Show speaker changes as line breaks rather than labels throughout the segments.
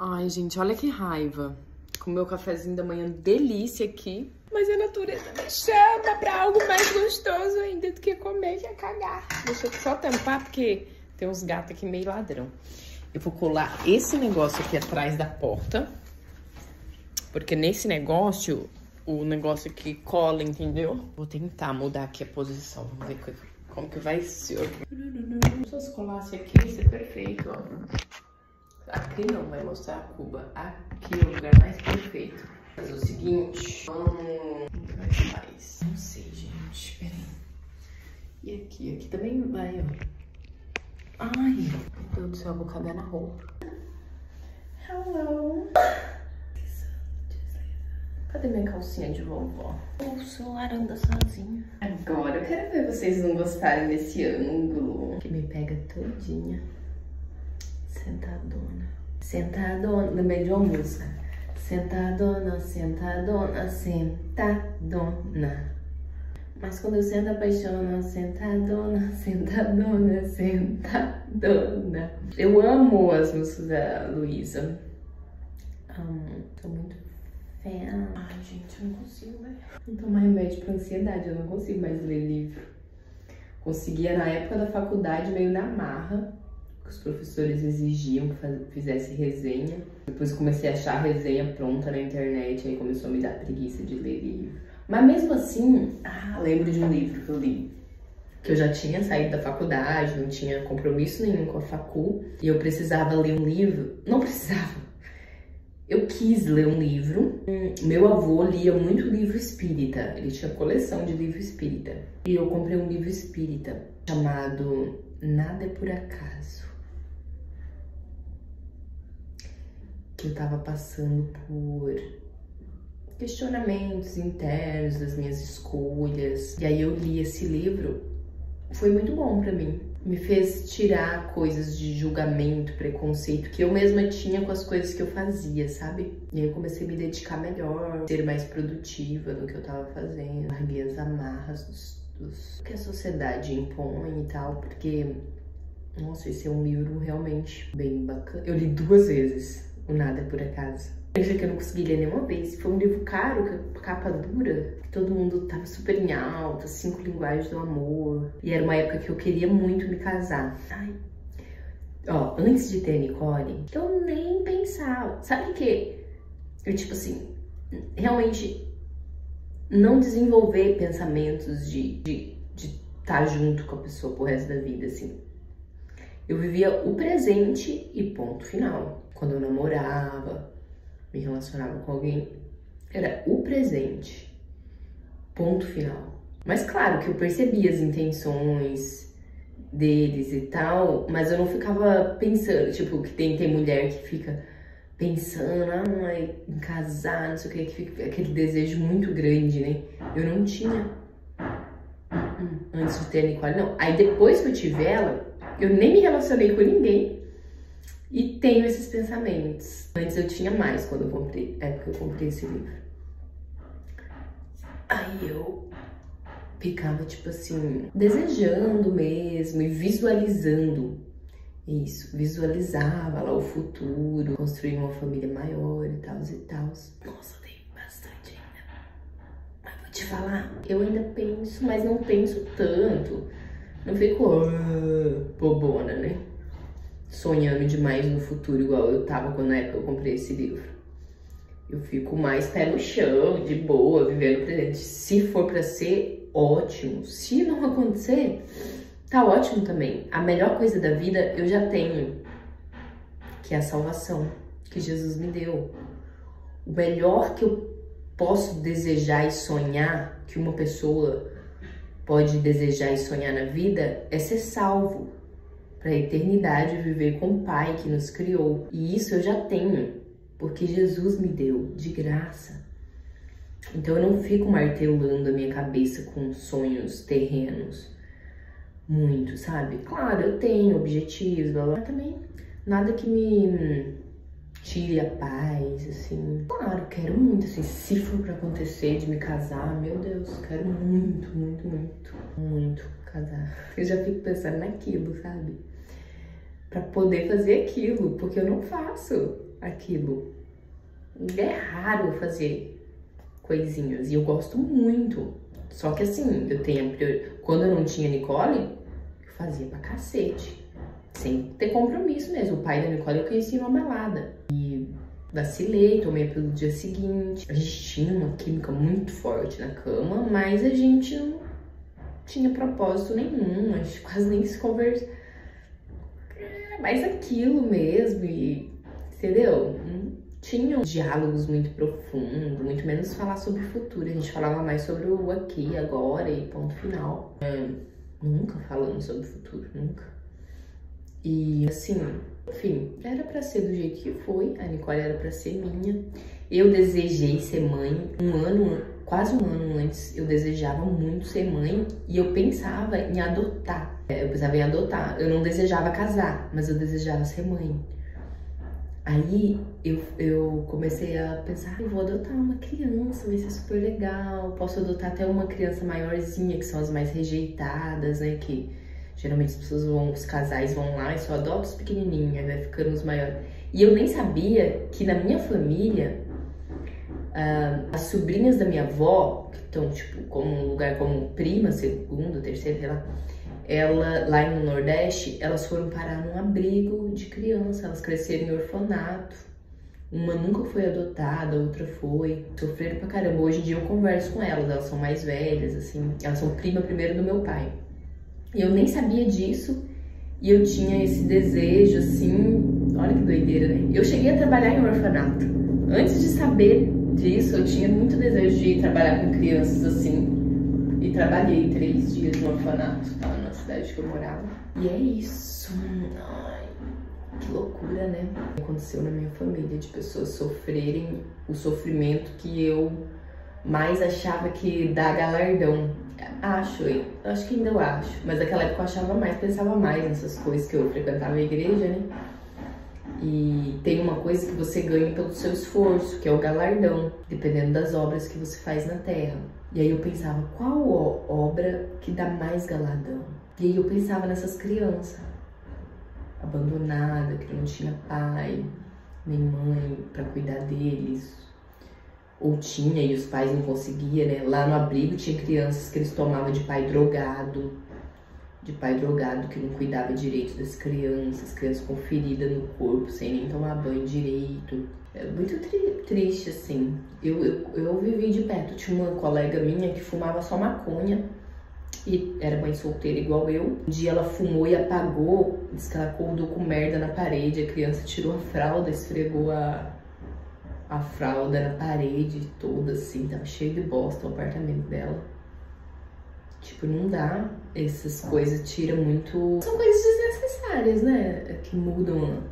Ai, gente, olha que raiva. Com o meu cafezinho da manhã, delícia aqui. Mas a natureza me chama pra algo mais gostoso ainda do que comer, que é cagar. Deixa eu só tampar, porque tem uns gatos aqui meio ladrão. Eu vou colar esse negócio aqui atrás da porta. Porque nesse negócio, o negócio aqui cola, entendeu? Vou tentar mudar aqui a posição. Vamos ver como que vai ser. Se eu colasse aqui, ia ser perfeito, ó. Aqui não vai mostrar a Cuba. Aqui é o lugar mais perfeito. Fazer o seguinte. Como que vai faz? Não sei, gente. Peraí. E aqui? Aqui também vai, ó. Ai, meu Deus do céu, eu vou cagar na roupa. Hello. Cadê minha calcinha de vovó? O celular anda sozinho. Agora eu quero ver vocês não gostarem desse ângulo. Que me pega todinha. Sentadona. Sentadona. Lembrei de uma música. Sentadona, sentadona, sentadona. Mas quando eu sento, apaixona. Sentadona, sentadona, sentadona. Eu amo as músicas da Luísa. Amo. Tô muito fã. Ai, gente, eu não consigo, né? Não tomar remédio pra ansiedade. Eu não consigo mais ler livro. Conseguia na época da faculdade, meio na marra. Os professores exigiam que fizesse resenha. Depois comecei a achar a resenha pronta na internet, aí começou a me dar preguiça de ler livro. Mas mesmo assim, lembro de um livro que eu li. Que eu já tinha saído da faculdade, não tinha compromisso nenhum com a facul. E eu precisava ler um livro. Não precisava. Eu quis ler um livro. Meu avô lia muito livro espírita. Ele tinha coleção de livro espírita. E eu comprei um livro espírita chamado Nada é por Acaso. Que eu tava passando por questionamentos internos das minhas escolhas. E aí eu li esse livro. Foi muito bom pra mim. Me fez tirar coisas de julgamento, preconceito que eu mesma tinha com as coisas que eu fazia, sabe? E aí eu comecei a me dedicar melhor, ser mais produtiva no que eu tava fazendo. Larguei as amarras dos que a sociedade impõe e tal, porque, nossa, esse é um livro realmente bem bacana. Eu li 2 vezes. O Nada é por Acaso. Eu achei que eu não consegui ler nenhuma vez. Foi um livro caro, capa dura, que todo mundo tava super em alta, 5 linguagens do amor. E era uma época que eu queria muito me casar. Ai. Ó, antes de ter a Nicole, eu nem pensava. Sabe que eu, tipo assim, realmente não desenvolver pensamentos de estar junto com a pessoa pro resto da vida, assim. Eu vivia o presente e ponto final. Quando eu namorava, me relacionava com alguém, era o presente, ponto final. Mas claro que eu percebia as intenções deles e tal, mas eu não ficava pensando, tipo, que tem mulher que fica pensando, em casar, não sei o que fica aquele desejo muito grande, né? Eu não tinha. Antes de ter a Nicole, não. Aí depois que eu tive ela, eu nem me relacionei com ninguém e tenho esses pensamentos. Antes eu tinha mais quando eu comprei, época eu comprei esse livro. Aí eu ficava, tipo assim, desejando mesmo e visualizando isso. Visualizava lá o futuro, construir uma família maior e tal e tal. Nossa, tem bastante ainda. Mas vou te falar, eu ainda penso, mas não penso tanto. Não fico bobona, né? Sonhando demais no futuro, igual eu tava quando na época eu comprei esse livro. Eu fico mais pé no chão, de boa, vivendo o presente. Se for pra ser, ótimo. Se não acontecer, tá ótimo também. A melhor coisa da vida eu já tenho, que é a salvação que Jesus me deu. O melhor que eu posso desejar e sonhar, que uma pessoa pode desejar e sonhar na vida, é ser salvo para a eternidade, viver com o Pai que nos criou. E isso eu já tenho, porque Jesus me deu de graça. Então eu não fico martelando a minha cabeça com sonhos terrenos muito, sabe? Claro, eu tenho objetivos, mas também nada que me tire a paz, assim. Claro, quero muito, assim, se for pra acontecer de me casar, meu Deus, quero muito, muito, muito, muito casar. Eu já fico pensando naquilo, sabe? Pra poder fazer aquilo, porque eu não faço. aquilo. É raro eu fazer coisinhas e eu gosto muito. Só que assim, quando eu não tinha Nicole, eu fazia pra cacete. Sem ter compromisso mesmo. O pai da Nicole eu conheci numa balada. E vacilei, tomei pelo dia seguinte. A gente tinha uma química muito forte na cama, mas a gente não tinha propósito nenhum. A gente quase nem se conversava. Mais aquilo mesmo, e entendeu? Tinham diálogos muito profundos, muito menos falar sobre o futuro. A gente falava mais sobre o aqui, agora e ponto final. Nunca falamos sobre o futuro, nunca. E assim, enfim, era pra ser do jeito que foi. A Nicole era pra ser minha. Eu desejei ser mãe quase um ano antes. Eu desejava muito ser mãe e eu pensava em adotar. Eu não desejava casar, mas eu desejava ser mãe. Aí eu comecei a pensar, eu vou adotar uma criança, vai ser super legal. Posso adotar até uma criança maiorzinha, que são as mais rejeitadas, né? Que geralmente os casais vão lá e só adotam os pequenininhos, aí vai ficando os maiores. E eu nem sabia que na minha família, as sobrinhas da minha avó, que estão tipo como um lugar como prima, segunda, terceira, sei lá, lá no Nordeste, elas foram parar num abrigo de criança, elas cresceram em orfanato. Uma nunca foi adotada, a outra foi. Sofreram pra caramba. Hoje em dia eu converso com elas são mais velhas, assim. Elas são prima primeiro do meu pai. E eu nem sabia disso, e eu tinha esse desejo, assim, olha que doideira, né? Eu cheguei a trabalhar em orfanato. Antes de saber disso, eu tinha muito desejo de trabalhar com crianças, assim. E trabalhei 3 dias no orfanato, tá? Na cidade que eu morava. E é isso. Ai, que loucura, né? Aconteceu na minha família, de pessoas sofrerem o sofrimento que eu mais achava que dá galardão. Acho que ainda eu acho. Mas naquela época eu achava mais, pensava mais nessas coisas, que eu frequentava a igreja, né? E tem uma coisa que você ganha pelo seu esforço, que é o galardão, dependendo das obras que você faz na terra. E aí eu pensava, qual obra que dá mais galardão? E aí eu pensava nessas crianças abandonadas, que não tinha pai, nem mãe para cuidar deles. Ou tinha e os pais não conseguiam, né? Lá no abrigo tinha crianças que eles tomavam de pai drogado que não cuidava direito das crianças com ferida no corpo, sem nem tomar banho direito. É muito triste, assim. Eu vivi de perto. Tinha uma colega minha que fumava só maconha e era mãe solteira igual eu. Um dia ela fumou e apagou, disse que ela acordou com merda na parede. A criança tirou a fralda, esfregou a fralda na parede toda, assim, tava cheio de bosta o apartamento dela. Tipo, não dá. Essas coisas tiram muito... São coisas desnecessárias, né? Que mudam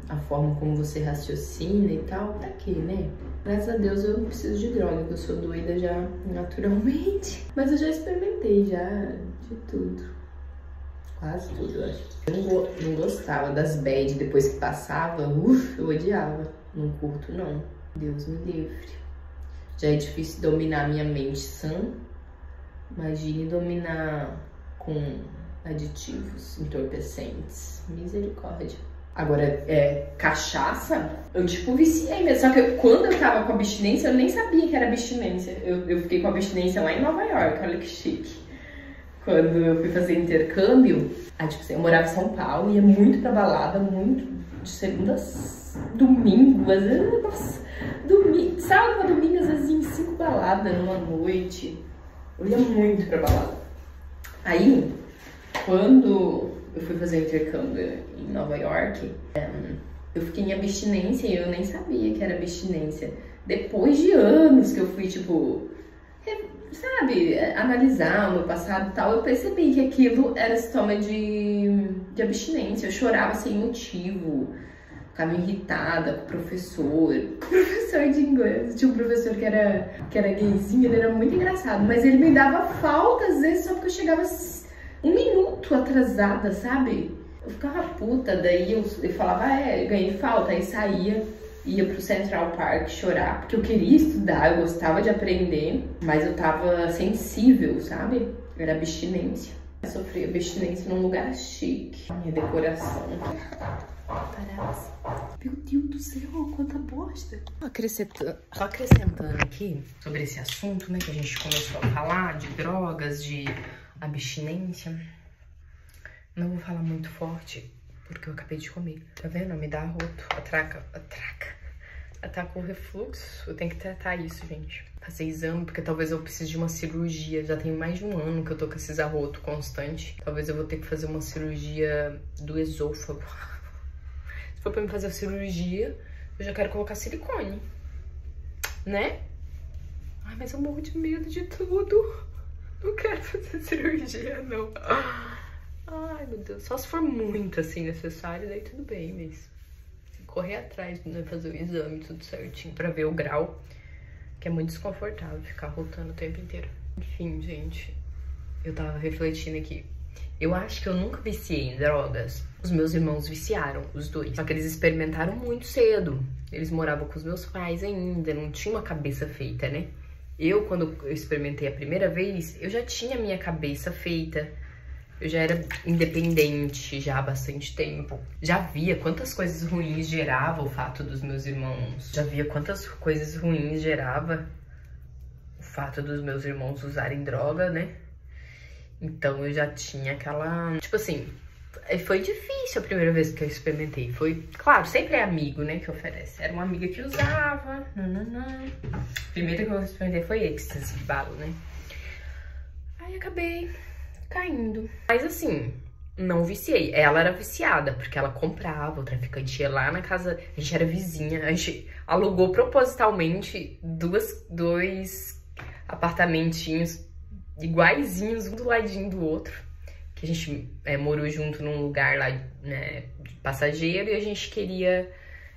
a forma como você raciocina e tal. Pra quê, né? Graças a Deus eu não preciso de droga, porque eu sou doida já naturalmente. Mas eu já experimentei já de tudo. Quase tudo, eu acho. Eu não gostava das bad depois que passava. Eu odiava. Não curto, não. Deus me livre. Já é difícil dominar a minha mente sã. Imagine dominar com aditivos entorpecentes. Misericórdia. Agora, cachaça, eu tipo viciei mesmo. Só que quando eu tava com abstinência, eu nem sabia que era abstinência. Eu fiquei com abstinência lá em Nova York, olha que chique. Quando eu fui fazer intercâmbio, tipo assim, eu morava em São Paulo, ia muito pra balada, muito de segunda a domingo, às vezes, nossa, sábado pra domingo, às vezes em 5 baladas numa noite. Eu ia muito pra balada. Aí, quando eu fui fazer intercâmbio em Nova York, eu fiquei em abstinência e eu nem sabia que era abstinência. Depois de anos que eu fui, tipo, sabe, analisar o meu passado e tal, eu percebi que aquilo era sintoma de abstinência. Eu chorava sem motivo, ficava irritada com o professor de inglês. Tinha um professor que era gayzinho, ele era muito engraçado, mas ele me dava falta às vezes só porque eu chegava 1 minuto atrasada, sabe? Eu ficava puta, daí eu falava, ganhei falta, aí saía, ia pro Central Park chorar, porque eu queria estudar, eu gostava de aprender, mas eu tava sensível, sabe? Era abstinência. Eu sofri abstinência num lugar chique. Minha decoração. Parece. Meu Deus do céu, quanta bosta. Acrescentando aqui sobre esse assunto, né, que a gente começou a falar, de drogas, de abstinência. Não vou falar muito forte, porque eu acabei de comer. Tá vendo? Me dá arroto, ataca o refluxo. Eu tenho que tratar isso, gente. Fazer exame, porque talvez eu precise de uma cirurgia. Já tem mais de um ano que eu tô com esses arrotos constantes. Talvez eu vou ter que fazer uma cirurgia do esôfago. Se for pra me fazer a cirurgia, eu já quero colocar silicone, né? Ai, mas eu morro de medo de tudo. Não quero fazer cirurgia, não. Ai, meu Deus. Só se for muito, assim, necessário, daí tudo bem, mas... correr atrás, né, fazer o exame, tudo certinho, pra ver o grau, que é muito desconfortável ficar rotando o tempo inteiro. Enfim, gente, eu tava refletindo aqui. Eu acho que eu nunca viciei em drogas. Os meus irmãos viciaram, os dois. Só que eles experimentaram muito cedo. Eles moravam com os meus pais ainda, não tinha uma cabeça feita, né? Eu, quando eu experimentei a primeira vez, eu já tinha a minha cabeça feita. Eu já era independente já há bastante tempo. Já via quantas coisas ruins gerava o fato dos meus irmãos. Já via quantas coisas ruins gerava o fato dos meus irmãos usarem droga, né? Então eu já tinha aquela... tipo assim, foi difícil a primeira vez que eu experimentei. Foi, claro, sempre é amigo, né, que oferece. Era uma amiga que usava. Primeiro que eu experimentei foi êxtase, balo, né? Aí acabei... caindo. Mas assim, não viciei. Ela era viciada, porque ela comprava, o traficante ia lá na casa, a gente era vizinha, a gente alugou propositalmente dois apartamentinhos iguaizinhos, um do ladinho do outro, que a gente morou junto num lugar lá, né, de passageiro, e a gente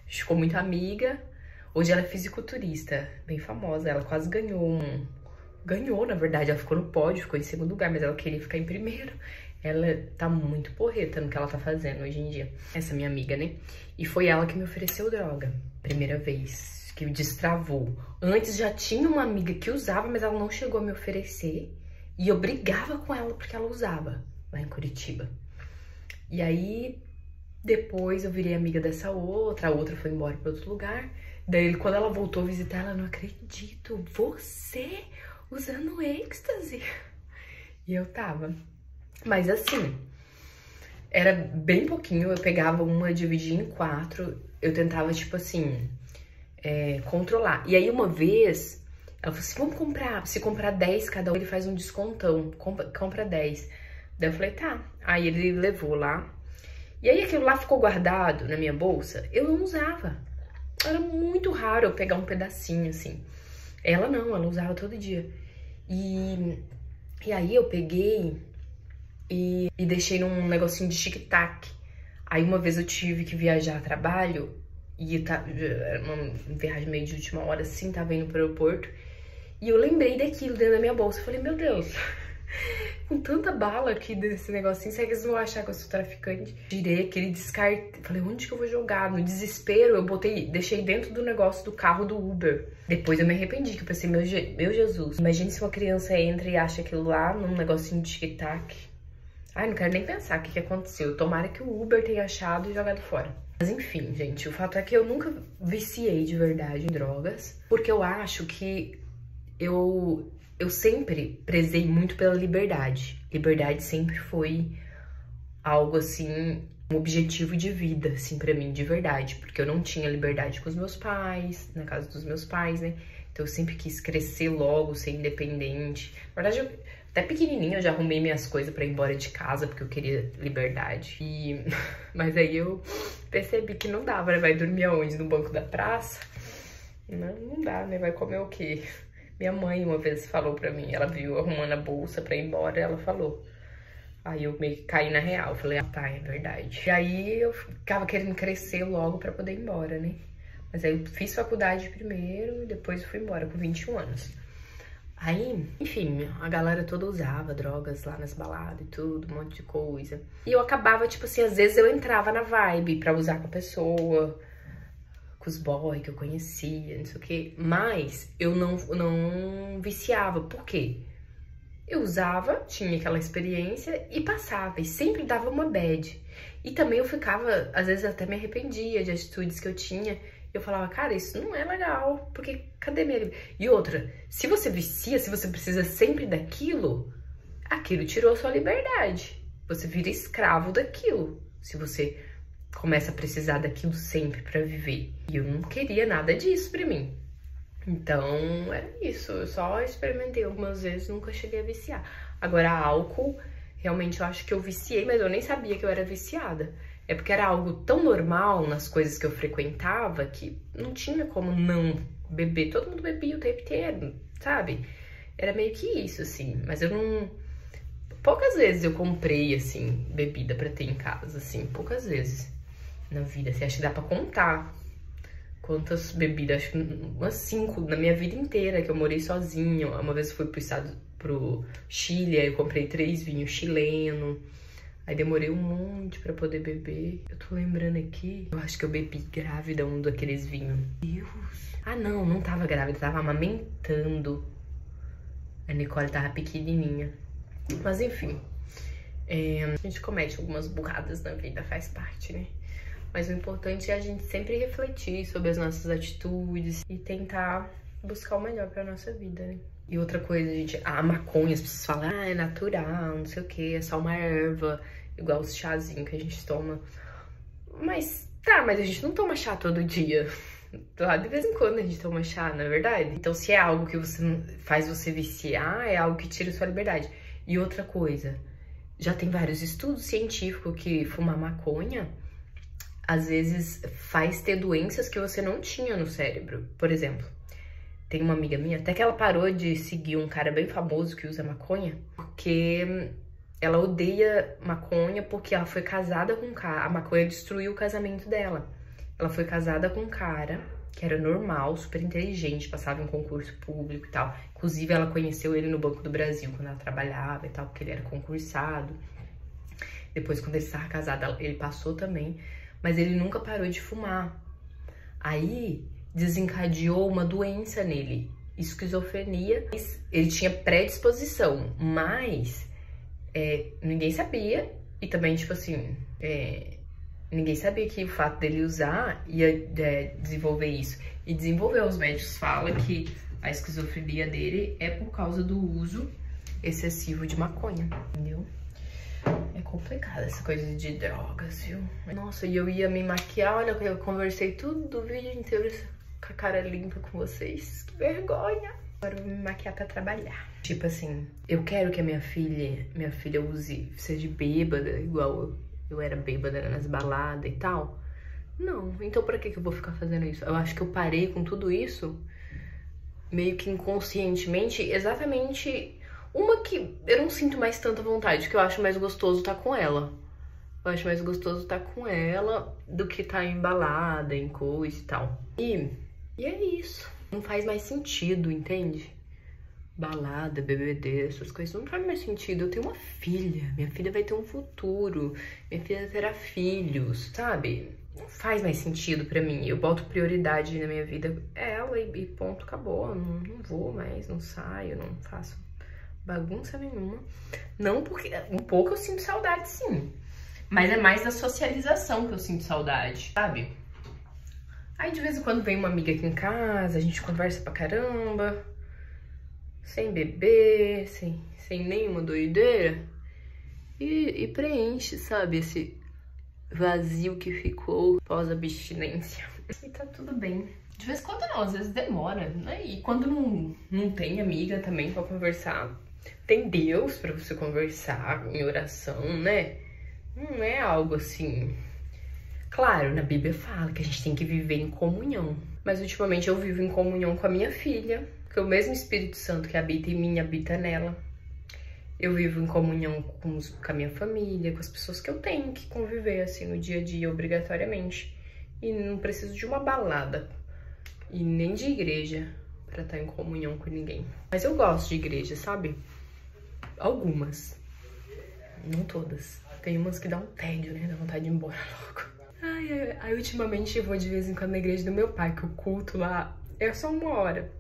ficou muito amiga. Hoje ela é fisiculturista, bem famosa, ela quase ganhou, na verdade, ela ficou no pódio, ficou em segundo lugar, mas ela queria ficar em primeiro. Ela tá muito porreta no que ela tá fazendo hoje em dia. Essa minha amiga, né? E foi ela que me ofereceu droga, primeira vez, que destravou. Antes já tinha uma amiga que usava, mas ela não chegou a me oferecer. E eu brigava com ela porque ela usava, lá em Curitiba. E aí, depois eu virei amiga dessa outra, a outra foi embora pra outro lugar. Daí, quando ela voltou a visitar, ela, não acredito, você... usando êxtase. E eu tava. Mas assim, era bem pouquinho. Eu pegava uma, dividia em 4. Eu tentava, tipo assim, controlar. E aí uma vez, ela falou assim, vamos comprar. Se comprar 10 cada um, ele faz um descontão. Compra 10. Daí eu falei, tá. Aí ele levou lá. E aí aquilo lá ficou guardado na minha bolsa. Eu não usava. Era muito raro eu pegar um pedacinho, assim. Ela não, ela usava todo dia. E aí eu peguei e deixei num negocinho de tic-tac. Aí uma vez eu tive que viajar a trabalho, e era uma viagem meio de última hora assim, tava indo pro aeroporto, e eu lembrei daquilo dentro da minha bolsa. Eu falei, meu Deus, com tanta bala aqui desse negocinho, será que eles vão achar que eu sou traficante? Tirei aquele descarte, falei, onde que eu vou jogar? No desespero, eu deixei dentro do negócio do carro do Uber. Depois eu me arrependi, que eu pensei, meu Jesus, imagine se uma criança entra e acha aquilo lá num negocinho de tic-tac. Ai, não quero nem pensar o que aconteceu. Tomara que o Uber tenha achado e jogado fora. Mas enfim, gente, o fato é que eu nunca viciei de verdade em drogas, porque eu acho que eu sempre prezei muito pela liberdade. Liberdade sempre foi algo, assim, um objetivo de vida, assim, pra mim, de verdade. Porque eu não tinha liberdade com os meus pais, na casa dos meus pais, né? Então eu sempre quis crescer logo, ser independente. Na verdade, até pequenininha eu já arrumei minhas coisas pra ir embora de casa, porque eu queria liberdade. Mas aí eu percebi que não dava, né? Vai dormir aonde? No banco da praça? Não dá, né? Vai comer o quê? Minha mãe uma vez falou pra mim, ela viu arrumando a bolsa pra ir embora, ela falou. Aí eu meio que caí na real, falei, ah tá, é verdade. E aí eu ficava querendo crescer logo pra poder ir embora, né? Mas aí eu fiz faculdade primeiro e depois fui embora com 21 anos. Aí, enfim, a galera toda usava drogas lá nas baladas e tudo, um monte de coisa. E eu acabava, tipo assim, às vezes eu entrava na vibe pra usar com a pessoa, com os boy que eu conhecia, não sei o quê. Mas eu não viciava. Por quê? Eu usava, tinha aquela experiência e passava, e sempre dava uma bad. E também eu ficava, às vezes até me arrependia de atitudes que eu tinha. Eu falava, cara, isso não é legal, porque cadê minha... E outra, se você vicia, se você precisa sempre daquilo, aquilo tirou a sua liberdade. Você vira escravo daquilo, se você começa a precisar daquilo sempre pra viver. E eu não queria nada disso pra mim. Então, era isso. Eu só experimentei algumas vezes, nunca cheguei a viciar. Agora, álcool, realmente eu acho que eu viciei, mas eu nem sabia que eu era viciada. É porque era algo tão normal nas coisas que eu frequentava que não tinha como não beber. Todo mundo bebia o tempo inteiro, sabe? Era meio que isso, assim. Mas eu não... Poucas vezes eu comprei, assim, bebida pra ter em casa, assim. Poucas vezes na vida. Você acha que dá pra contar quantas bebidas? Acho que umas 5 na minha vida inteira, que eu morei sozinha. Uma vez eu fui pro Chile, aí eu comprei 3 vinhos chilenos. Aí demorei um monte pra poder beber. Eu tô lembrando aqui, eu acho que eu bebi grávida um daqueles vinhos. Deus! Ah, não tava grávida, tava amamentando. A Nicole tava pequenininha. Mas enfim, a gente comete algumas burradas na vida, faz parte, né? Mas o importante é a gente sempre refletir sobre as nossas atitudes e tentar buscar o melhor pra nossa vida, né? E outra coisa, gente, a maconha, as pessoas falam, ah, é natural, não sei o que, é só uma erva, igual os chazinhos que a gente toma. Mas, tá, mas a gente não toma chá todo dia. De vez em quando a gente toma chá, não é verdade? Então, se é algo que faz você viciar, é algo que tira sua liberdade. E outra coisa, já tem vários estudos científicos que fumar maconha às vezes faz ter doenças que você não tinha no cérebro. Por exemplo, tem uma amiga minha, até que ela parou de seguir um cara bem famoso que usa maconha, porque ela odeia maconha porque ela foi casada com um cara. A maconha destruiu o casamento dela. Ela foi casada com um cara que era normal, super inteligente, passava em concurso público e tal. Inclusive, ela conheceu ele no Banco do Brasil, quando ela trabalhava e tal, porque ele era concursado. Depois, quando ele estava casado, ele passou também. Mas ele nunca parou de fumar. Aí, desencadeou uma doença nele, esquizofrenia. Ele tinha predisposição, mas ninguém sabia. E também, tipo assim, ninguém sabia que o fato dele usar ia desenvolver isso. E desenvolveu, os médicos falam que a esquizofrenia dele é por causa do uso excessivo de maconha, entendeu? É complicado essa coisa de drogas, viu? Nossa, e eu ia me maquiar, olha, eu conversei tudo o vídeo inteiro com a cara limpa com vocês. Que vergonha! Agora eu vou me maquiar pra trabalhar. Tipo assim, eu quero que a minha filha use, seja bêbada, igual eu era bêbada nas baladas e tal. Não, então pra que eu vou ficar fazendo isso? Eu acho que eu parei com tudo isso meio que inconscientemente, exatamente... Uma que eu não sinto mais tanta vontade, que eu acho mais gostoso estar com ela. Eu acho mais gostoso estar com ela do que estar embalada, em coisa e tal. E é isso. Não faz mais sentido, entende? Balada, BBD, essas coisas não faz mais sentido. Eu tenho uma filha, minha filha vai ter um futuro, minha filha terá filhos, sabe? Não faz mais sentido pra mim. Eu boto prioridade na minha vida, ela e ponto, acabou. Não vou mais, não saio, não faço bagunça nenhuma. Não, porque um pouco eu sinto saudade, sim. Mas é mais da socialização que eu sinto saudade, sabe? Aí de vez em quando vem uma amiga aqui em casa, a gente conversa pra caramba, sem beber, sem nenhuma doideira. E preenche, sabe, esse vazio que ficou pós-abstinência. E tá tudo bem. De vez em quando não, às vezes demora, né? E quando não tem amiga também pra conversar, tem Deus pra você conversar em oração, né? Não é algo assim... Claro, na Bíblia fala que a gente tem que viver em comunhão. Mas ultimamente eu vivo em comunhão com a minha filha, porque o mesmo Espírito Santo que habita em mim, habita nela. Eu vivo em comunhão com a minha família, com as pessoas que eu tenho que conviver, assim, no dia a dia, obrigatoriamente. E não preciso de uma balada e nem de igreja pra estar em comunhão com ninguém. Mas eu gosto de igreja, sabe? Algumas. Não todas. Tem umas que dá um tédio, né? Dá vontade de ir embora logo. Aí ultimamente eu vou de vez em quando na igreja do meu pai, que o culto lá é só 1 hora.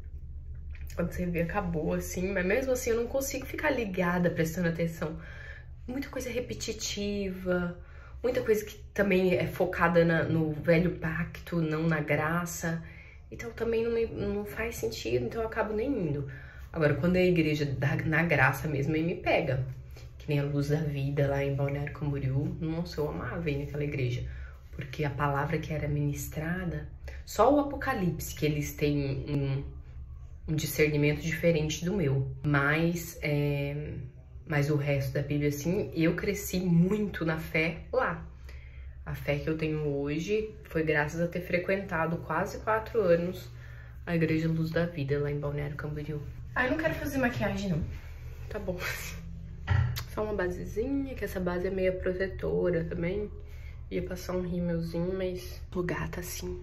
Quando você vê, acabou, assim. Mas mesmo assim, eu não consigo ficar ligada, prestando atenção. Muita coisa repetitiva, muita coisa que também é focada no velho pacto, não na graça. Então também não faz sentido, então eu acabo nem indo. Agora, quando é a igreja na graça mesmo, aí me pega. Que nem a Luz da Vida lá em Balneário Camboriú. Nossa, eu amava ir naquela igreja. Porque a palavra que era ministrada, só o Apocalipse, que eles têm um discernimento diferente do meu. Mas o resto da Bíblia, assim, eu cresci muito na fé lá. A fé que eu tenho hoje foi graças a ter frequentado quase 4 anos a Igreja Luz da Vida lá em Balneário Camboriú. Ah, eu não quero fazer maquiagem, não. Tá bom. Só uma basezinha, que essa base é meio protetora também. Ia passar um rímelzinho, mas tô gata assim.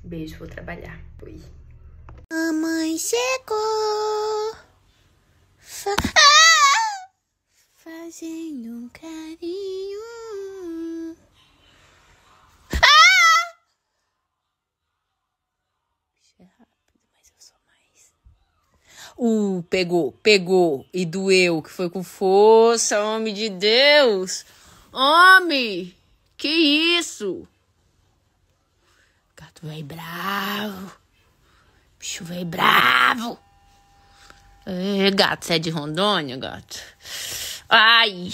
Beijo, vou trabalhar. Oi.
Mamãe chegou fazendo um carinho. Isso é rápido, mas eu sou mais. Pegou e doeu, que foi com força, homem de Deus. Homem, que isso? Gato velho bravo. Bicho velho bravo. É, gato, você é de Rondônia, gato? Ai.